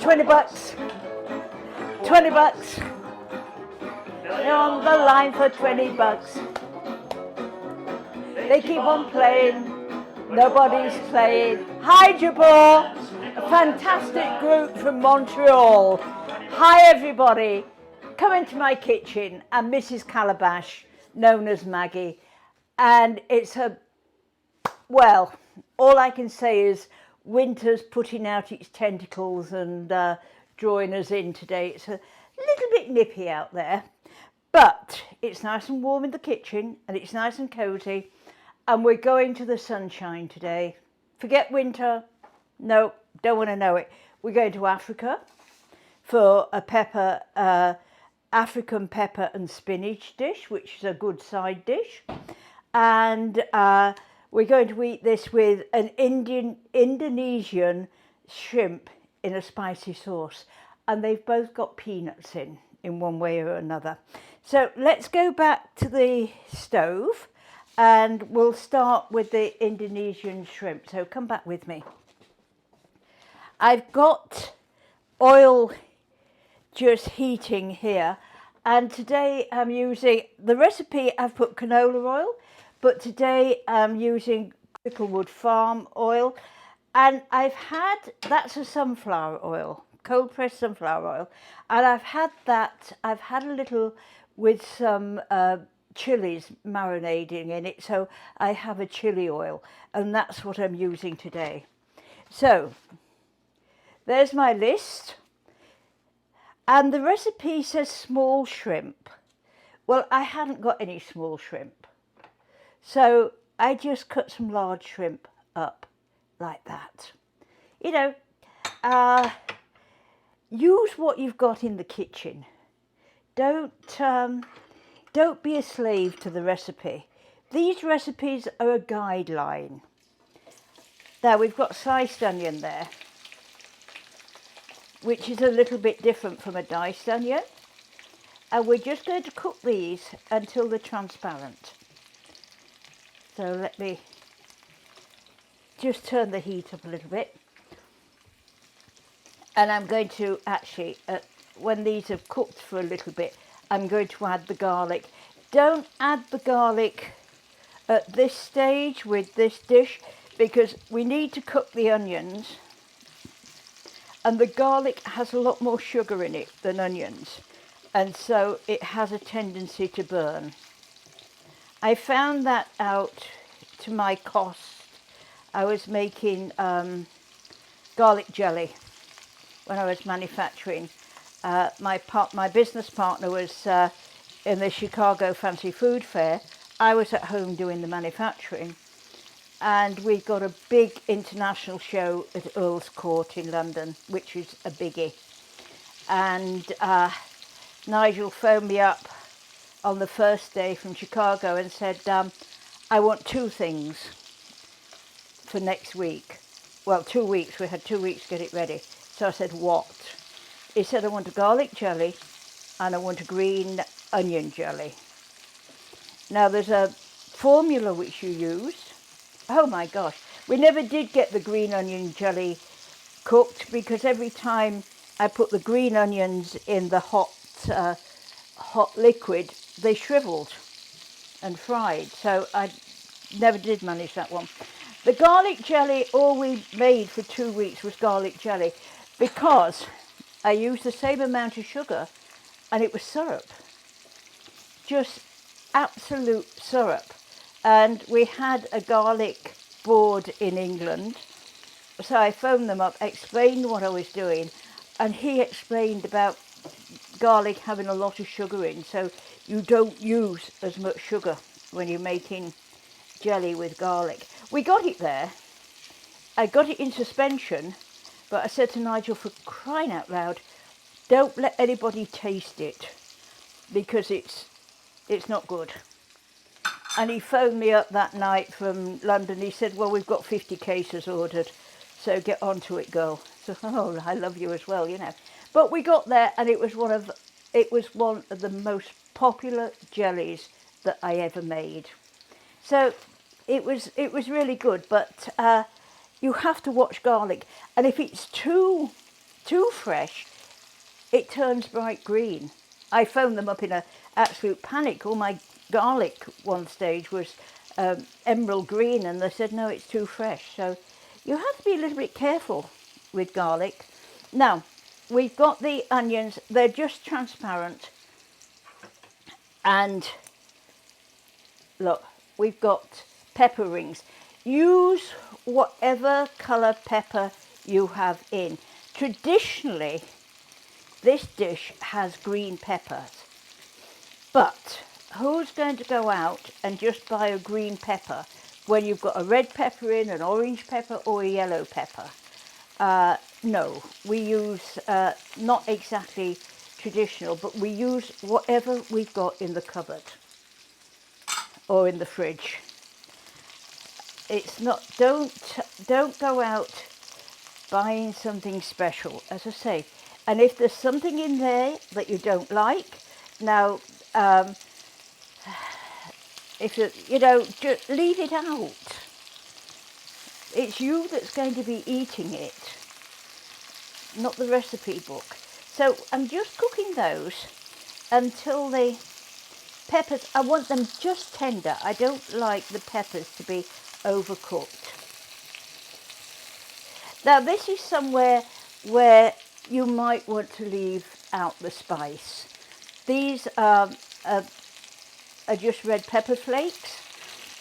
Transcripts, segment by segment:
20 bucks. 20 bucks. They're on the line for 20 bucks. They keep on playing. Nobody's playing. Hi, Jabor. A fantastic group from Montreal. Hi, everybody. Come into my kitchen. I'm Mrs. Calabash, known as Maggie. And it's well, all I can say is winter's putting out its tentacles and drawing us in today. It's a little bit nippy out there, but it's nice and warm in the kitchen and it's nice and cozy. And we're going to the sunshine today. Forget winter. No, don't want to know it. We're going to Africa for a African pepper and spinach dish, which is a good side dish. And we're going to eat this with an Indonesian shrimp in a spicy sauce. And they've both got peanuts in one way or another. So let's go back to the stove and we'll start with the Indonesian shrimp. So come back with me. I've got oil just heating here. And today I'm using, the recipe I've put canola oil, but today I'm using Cricklewood Farm oil. And that's a sunflower oil, cold pressed sunflower oil. And I've had a little with some chilies marinating in it. So I have a chili oil and that's what I'm using today. So there's my list. And the recipe says small shrimp. Well, I hadn't got any small shrimp. So I just cut some large shrimp up like that. You know, use what you've got in the kitchen. Don't be a slave to the recipe. These recipes are a guideline. Now we've got sliced onion there, which is a little bit different from a diced onion. And we're just going to cook these until they're transparent. So let me just turn the heat up a little bit. And I'm going to actually, when these have cooked for a little bit, I'm going to add the garlic. Don't add the garlic at this stage with this dish because we need to cook the onions. And the garlic has a lot more sugar in it than onions. And so it has a tendency to burn. I found that out to my cost. I was making garlic jelly when I was manufacturing. My business partner was in the Chicago Fancy Food Fair. I was at home doing the manufacturing. And we got a big international show at Earl's Court in London, which is a biggie. And Nigel phoned me up on the first day from Chicago and said, I want two things for next week. Well, 2 weeks. We had 2 weeks to get it ready. So I said, what? He said, I want a garlic jelly and I want a green onion jelly. Now, there's a formula which you use. Oh my gosh, we never did get the green onion jelly cooked because every time I put the green onions in the hot liquid, they shriveled and fried. So I never did manage that one. The garlic jelly, all we made for 2 weeks was garlic jelly because I used the same amount of sugar and it was syrup. Just absolute syrup. And we had a garlic board in England. So I phoned them up, explained what I was doing, and he explained about garlic having a lot of sugar in, so you don't use as much sugar when you're making jelly with garlic. We got it there. I got it in suspension, but I said to Nigel, for crying out loud, don't let anybody taste it because it's not good. And he phoned me up that night from London. He said, well, we've got 50 cases ordered, so get onto it, girl. So, oh, I love you as well, you know. But we got there, and it was one of the most popular jellies that I ever made. So it was really good, but you have to watch garlic. And if it's too too fresh, it turns bright green. I phoned them up in an absolute panic. All my garlic one stage was emerald green, and they said, no, it's too fresh. So you have to be a little bit careful with garlic. Now, we've got the onions. They're just transparent. And look, we've got pepper rings. Use whatever colour pepper you have in. Traditionally, this dish has green peppers, but who's going to go out and just buy a green pepper when you've got a red pepper in, an orange pepper or a yellow pepper? No, we use not exactly traditional, but we use whatever we've got in the cupboard or in the fridge. It's not, don't go out buying something special, as I say. And if there's something in there that you don't like, now, if just leave it out. It's you that's going to be eating it, not the recipe book. So I'm just cooking those until the peppers, I want them just tender. I don't like the peppers to be overcooked. Now this is somewhere where you might want to leave out the spice. These are just red pepper flakes.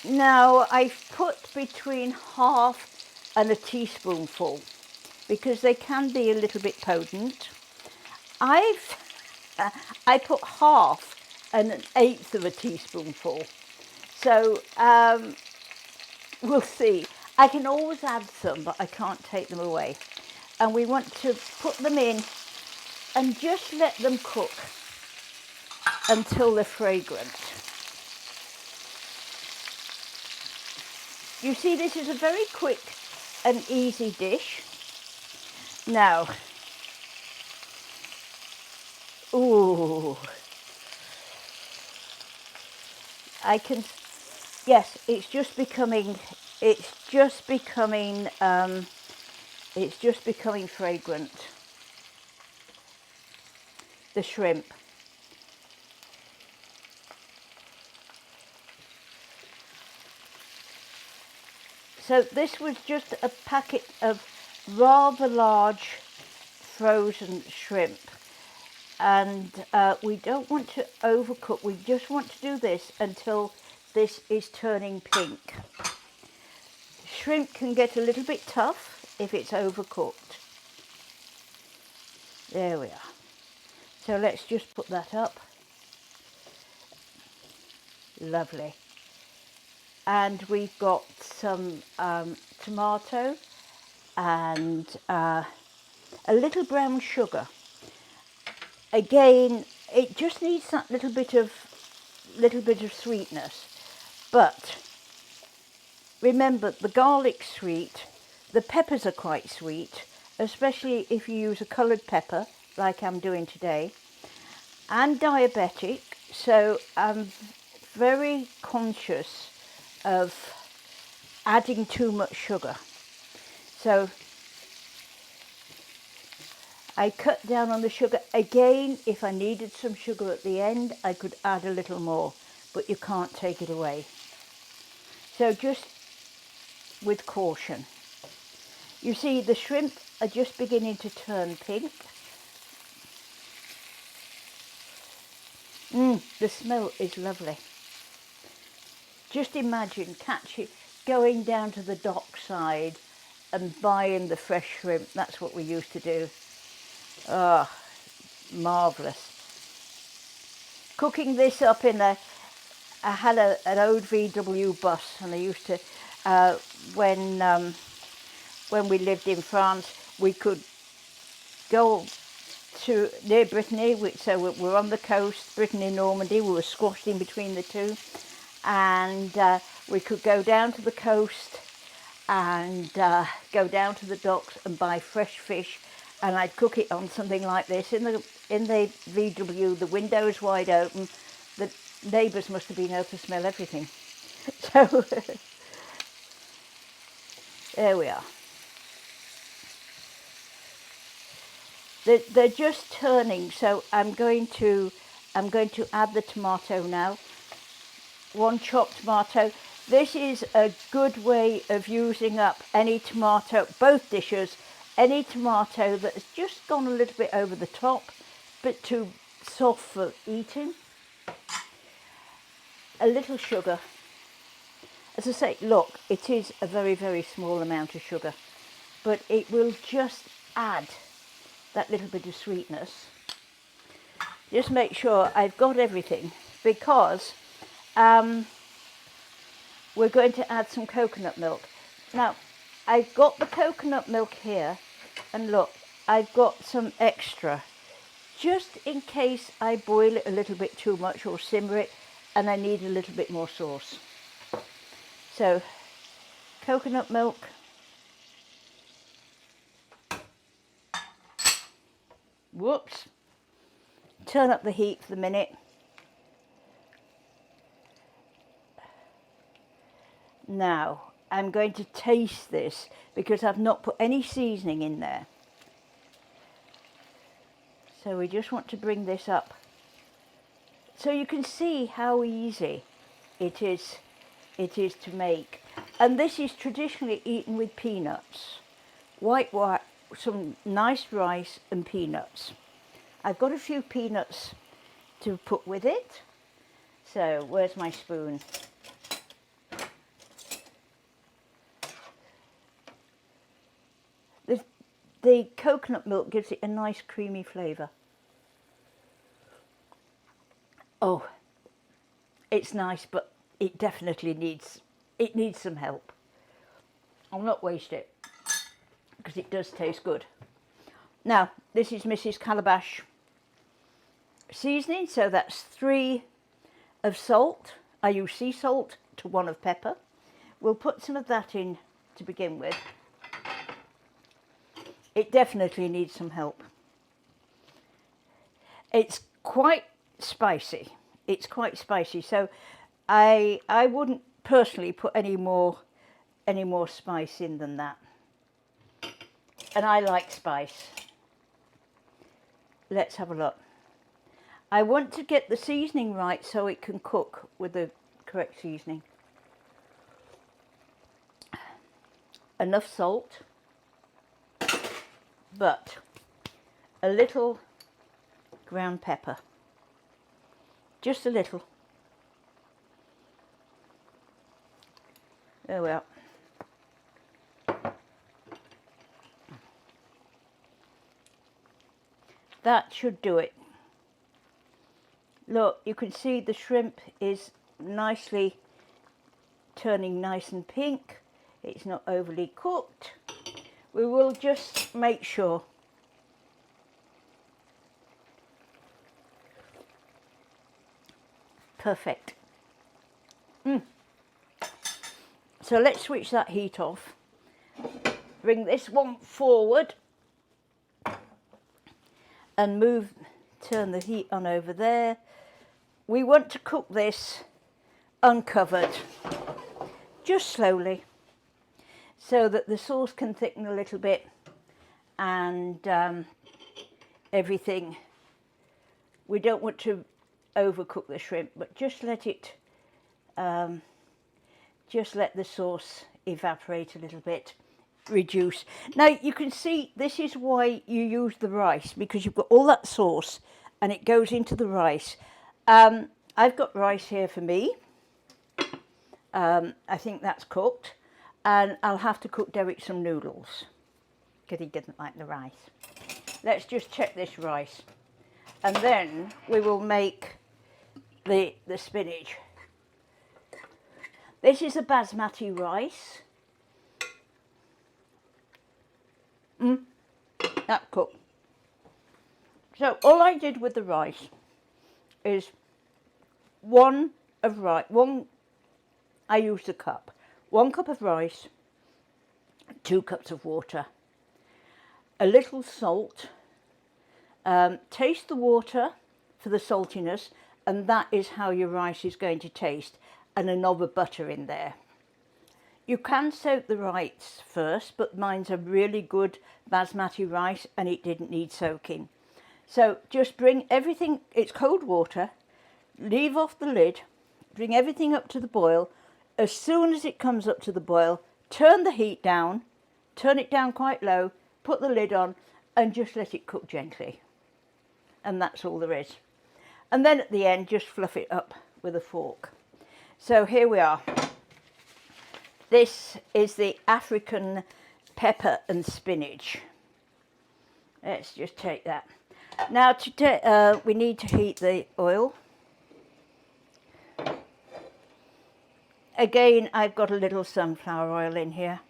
Now I've put between half and a teaspoonful because they can be a little bit potent. I put half and an eighth of a teaspoonful. So we'll see. I can always add some, but I can't take them away. And we want to put them in and just let them cook until they're fragrant. You see, this is a very quick and easy dish. Now, ooh, I can, yes, it's just becoming fragrant. The shrimp. So this was just a packet of rather large frozen shrimp, and we don't want to overcook. We just want to do this until this is turning pink. Shrimp can get a little bit tough if it's overcooked. There we are. So let's just put that up. Lovely. And we've got some tomato and a little brown sugar. Again, it just needs that little bit of sweetness. But remember, the garlic's sweet, the peppers are quite sweet, especially if you use a coloured pepper like I'm doing today. I'm diabetic, so I'm very conscious of adding too much sugar. So I cut down on the sugar. Again, if I needed some sugar at the end, I could add a little more, but you can't take it away. So just with caution. You see, the shrimp are just beginning to turn pink. The smell is lovely. Just imagine going down to the dockside and buying the fresh shrimp. That's what we used to do. Oh, marvellous. Cooking this up I had an old VW bus, and I used to, when we lived in France, we could go to near Brittany, so we're on the coast, Brittany, Normandy, we were squashed in between the two, and we could go down to the coast and go down to the docks and buy fresh fish, and I'd cook it on something like this in the VW, the windows wide open. The neighbours must have been able to smell everything. So there we are. They're just turning, so I'm going to add the tomato now. 1 chopped tomato. This is a good way of using up any tomato, both dishes, any tomato that has just gone a little bit over the top, a bit too soft for eating. A little sugar. As I say, look, it is a very, very small amount of sugar, but it will just add that little bit of sweetness. Just make sure I've got everything, because we're going to add some coconut milk. Now, I've got the coconut milk here, and look, I've got some extra, just in case I boil it a little bit too much or simmer it, and I need a little bit more sauce. So, coconut milk. Whoops. Turn up the heat for the minute. Now, I'm going to taste this because I've not put any seasoning in there. So we just want to bring this up so you can see how easy it is to make. And this is traditionally eaten with peanuts. White, some nice rice and peanuts. I've got a few peanuts to put with it. So where's my spoon? The coconut milk gives it a nice creamy flavour. Oh, it's nice, but it definitely needs some help. I'll not waste it because it does taste good. Now, this is Mrs. Calabash seasoning, so that's 3 of salt. I use sea salt to 1 of pepper. We'll put some of that in to begin with. It definitely needs some help. It's quite spicy. It's quite spicy, so I wouldn't personally put any more spice in than that. And I like spice. Let's have a look. I want to get the seasoning right so it can cook with the correct seasoning. Enough salt, but a little ground pepper. Just a little. There we are. That should do it. Look, you can see the shrimp is nicely turning nice and pink. It's not overly cooked. We will just make sure. Perfect. So let's switch that heat off. Bring this one forward and turn the heat on over there. We want to cook this uncovered, just slowly, so that the sauce can thicken a little bit and everything. We don't want to overcook the shrimp, but just let it, just let the sauce evaporate a little bit, reduce. Now you can see this is why you use the rice, because you've got all that sauce and it goes into the rice. I've got rice here for me. I think that's cooked, and I'll have to cook Derek some noodles because he doesn't like the rice. Let's just check this rice, and then we will make the spinach. This is a basmati rice. That's cooked. So all I did with the rice is I used a cup. 1 cup of rice, 2 cups of water, a little salt. Taste the water for the saltiness, and that is how your rice is going to taste, and a knob of butter in there. You can soak the rice first, but mine's a really good basmati rice and it didn't need soaking. So just bring everything, it's cold water, leave off the lid, bring everything up to the boil. As soon as it comes up to the boil, turn the heat down, turn it down quite low, put the lid on and just let it cook gently. And that's all there is. And then at the end, just fluff it up with a fork. So here we are. This is the African pepper and spinach. Let's just take that. Now we need to heat the oil. Again, I've got a little sunflower oil in here.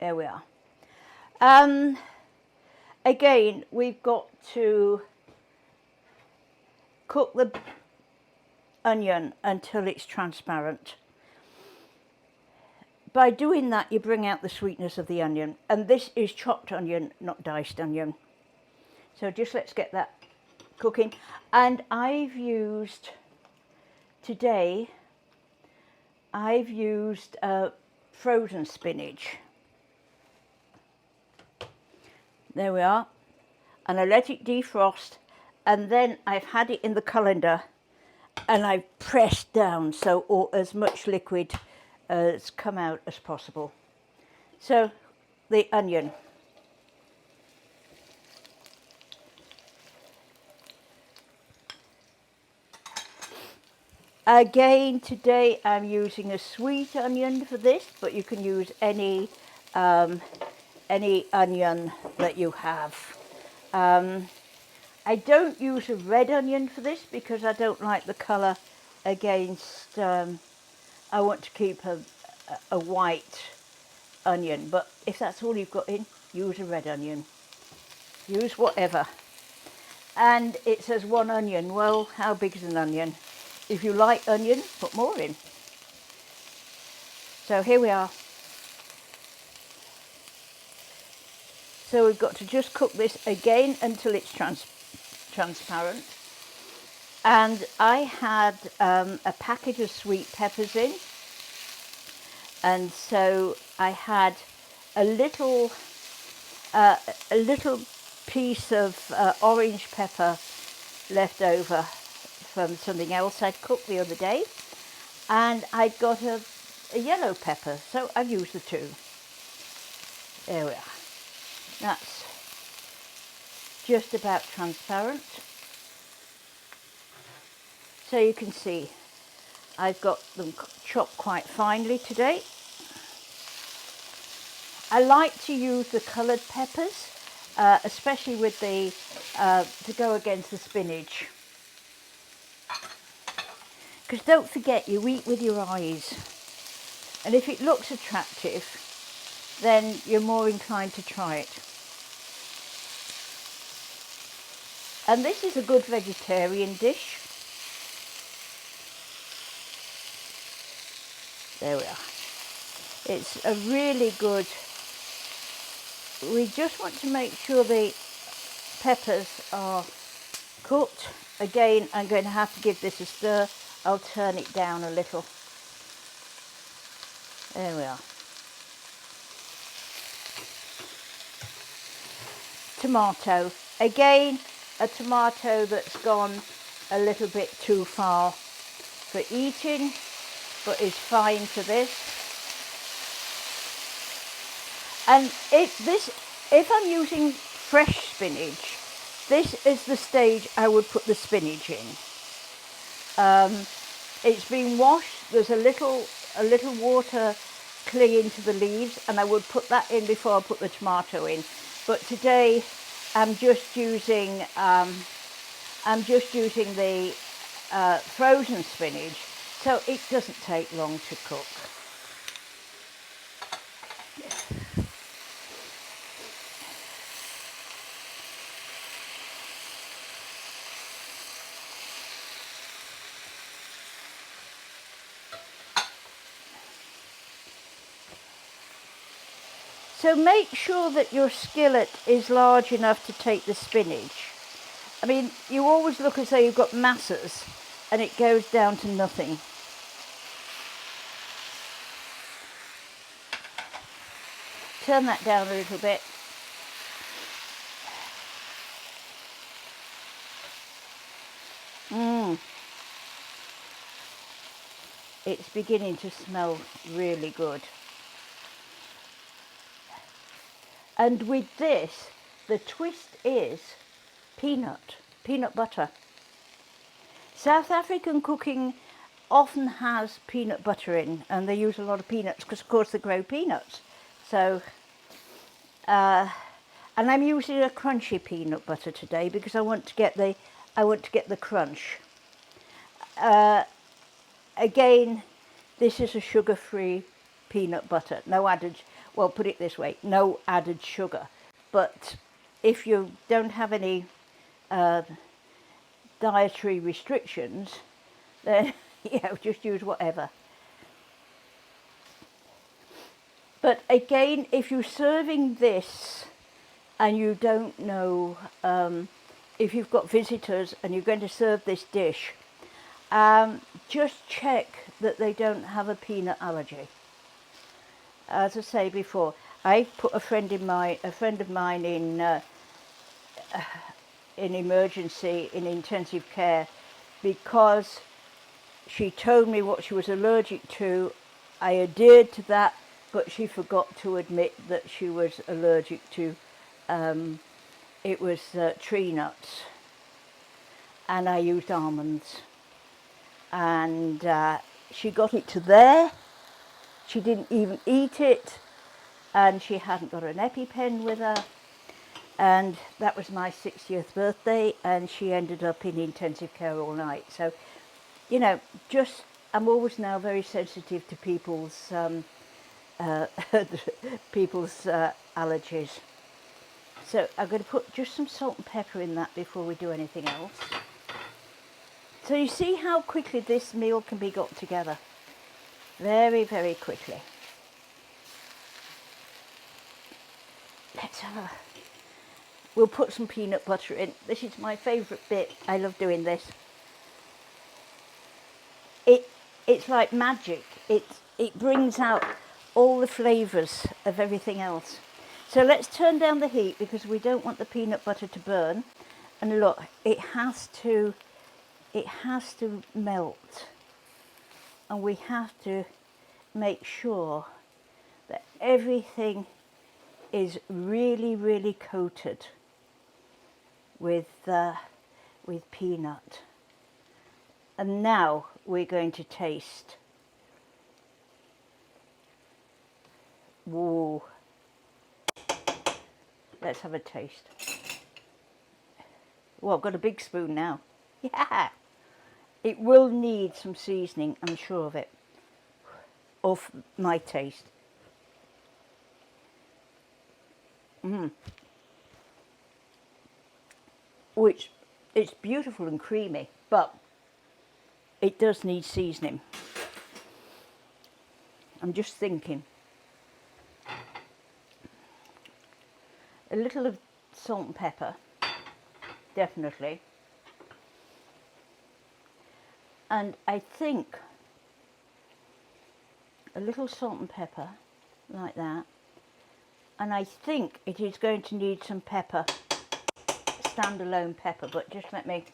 There we are. Again, we've got to cook the onion until it's transparent. By doing that, you bring out the sweetness of the onion. And this is chopped onion, not diced onion. So just let's get that cooking. And today, I've used frozen spinach. There we are. And I let it defrost. And then I've had it in the colander and I've pressed down so as much liquid has come out as possible. So the onion. Again, today I'm using a sweet onion for this, but you can use any onion that you have. I don't use a red onion for this because I don't like the colour against, I want to keep a white onion, but if that's all you've got in, use a red onion. Use whatever. And it says 1 onion. Well, how big is an onion? If you like onion, put more in. So here we are. So we've got to just cook this again until it's transparent. And I had a package of sweet peppers in. And so I had a little piece of orange pepper left over from something else I'd cooked the other day, and I'd got a yellow pepper, so I've used the two. There we are. That's just about transparent. So you can see I've got them chopped quite finely today. I like to use the coloured peppers, especially with the to go against the spinach. Because don't forget, you eat with your eyes. And if it looks attractive, then you're more inclined to try it. And this is a good vegetarian dish. There we are. It's a really good, we just want to make sure the peppers are cooked. Again, I'm going to have to give this a stir. I'll turn it down a little. There we are. Tomato. Again, a tomato that's gone a little bit too far for eating, but is fine for this. And if I'm using fresh spinach, this is the stage I would put the spinach in. It's been washed. There's a little water clinging to the leaves, and I would put that in before I put the tomato in. But today, I'm just using the frozen spinach, so it doesn't take long to cook. So make sure that your skillet is large enough to take the spinach. I mean, you always look as though you've got masses and it goes down to nothing. turn that down a little bit. It's beginning to smell really good. And with this, the twist is peanut butter. South African cooking often has peanut butter in, and they use a lot of peanuts because of course they grow peanuts. So, and I'm using a crunchy peanut butter today because I want to get the crunch. Again, this is a sugar-free peanut butter. No added, well, put it this way, no added sugar. But if you don't have any dietary restrictions, then just use whatever. But again, if you're serving this and you don't know, if you've got visitors and you're going to serve this dish, just check that they don't have a peanut allergy. As I say before, I put a friend of mine in emergency, in intensive care, because she told me what she was allergic to. I adhered to that, but she forgot to admit that she was allergic to, it was tree nuts, and I used almonds. And she got it to there. She didn't even eat it, and she hadn't got an EpiPen with her. And that was my 60th birthday, and she ended up in intensive care all night. So, you know, I'm always now very sensitive to people's allergies. So I'm going to put just some salt and pepper in that before we do anything else. So you see how quickly this meal can be got together. Very, very quickly. We'll put some peanut butter in. This is my favourite bit. I love doing this. It's like magic. It brings out all the flavours of everything else. So let's turn down the heat because we don't want the peanut butter to burn. And look, it has to melt, and we have to make sure that everything is really, really coated with peanut. And now we're going to taste. Whoa. Let's have a taste. Well, I've got a big spoon now. Yeah. It will need some seasoning, I'm sure of it, of my taste. Which, it's beautiful and creamy, but it does need seasoning. I'm just thinking. A little of salt and pepper, definitely. And I think a little salt and pepper, like that. And I think it is going to need some pepper, standalone pepper, but just let me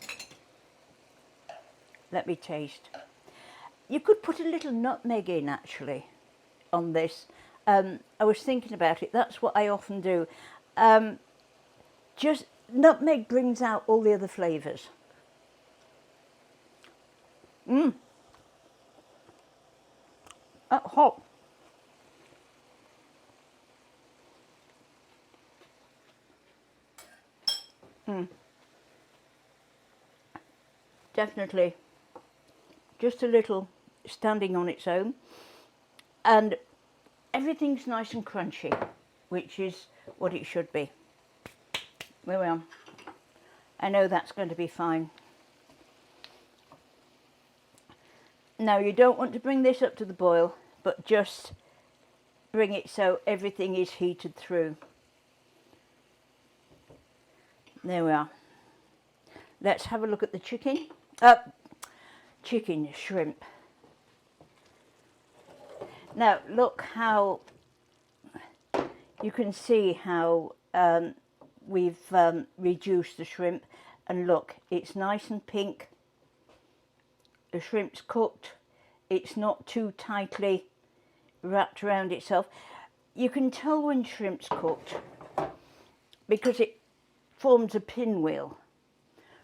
taste. You could put a little nutmeg in actually on this. I was thinking about it, that's what I often do. Just nutmeg brings out all the other flavours. That's hot. Definitely just a little standing on its own, and everything's nice and crunchy, which is what it should be. There we are. I know that's going to be fine. Now you don't want to bring this up to the boil, but just bring it so everything is heated through. There we are. Let's have a look at the chicken. Shrimp. Now look how You can see how we've reduced the shrimp, and look, it's nice and pink. The shrimp's cooked. It's not too tightly wrapped around itself. You can tell when shrimp's cooked because it forms a pinwheel.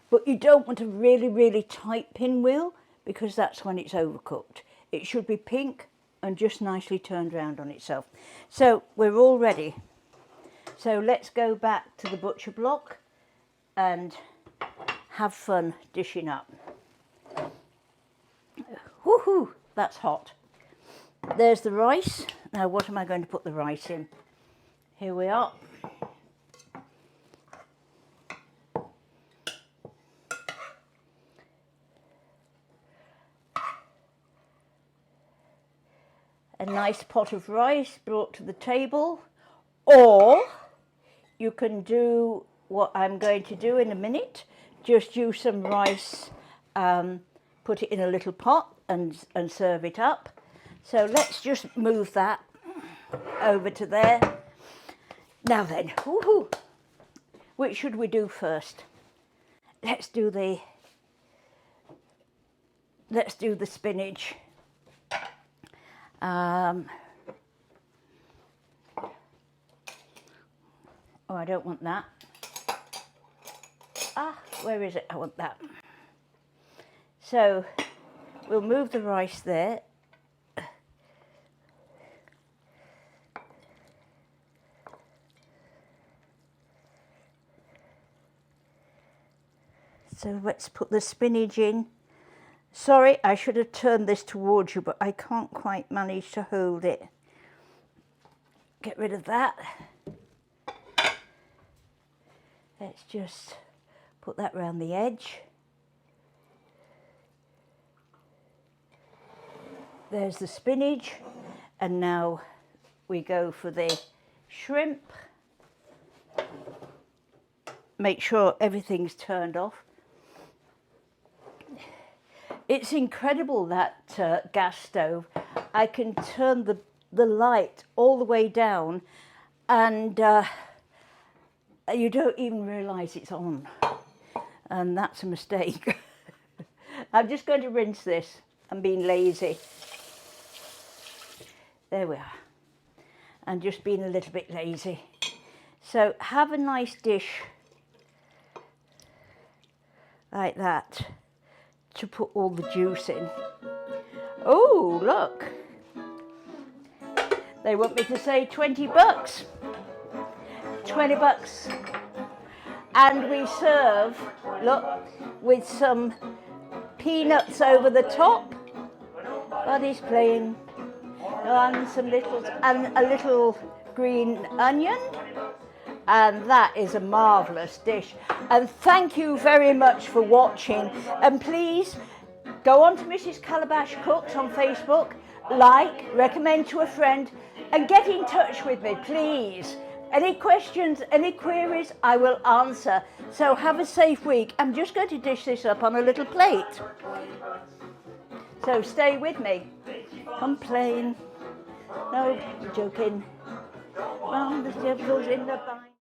But you don't want a really, really tight pinwheel because that's when it's overcooked. It should be pink and just nicely turned round on itself. So we're all ready. So let's go back to the butcher block and have fun dishing up. Woohoo, that's hot. There's the rice. Now what am I going to put the rice in? Here we are. A nice pot of rice brought to the table, or you can do what I'm going to do in a minute. Just use some rice, put it in a little pot and serve it up. So let's just move that over to there. Now then, woohoo, which should we do first? Let's do the spinach. Oh, I don't want that. Where is it? I want that. So we'll move the rice there. So let's put the spinach in. Sorry, I should have turned this towards you, but I can't quite manage to hold it. Get rid of that. Let's just put that round the edge. There's the spinach, and now we go for the shrimp. Make sure everything's turned off. It's incredible, that gas stove. I can turn the light all the way down and you don't even realise it's on. And that's a mistake. I'm just going to rinse this. I'm being lazy. There we are. I'm just being a little bit lazy. So have a nice dish like that to put all the juice in. Oh, look. They want me to say 20 bucks. 20 bucks. And we serve, look, with some peanuts over the top. Buddy's playing. And a little green onion. And that is a marvellous dish. And thank you very much for watching. And please go on to Mrs. Calabash Cooks on Facebook, like, recommend to a friend, and get in touch with me, please. Any questions, any queries, I will answer. So have a safe week. I'm just going to dish this up on a little plate. So stay with me. I'm playing. No, joking. Round the circles in the vine.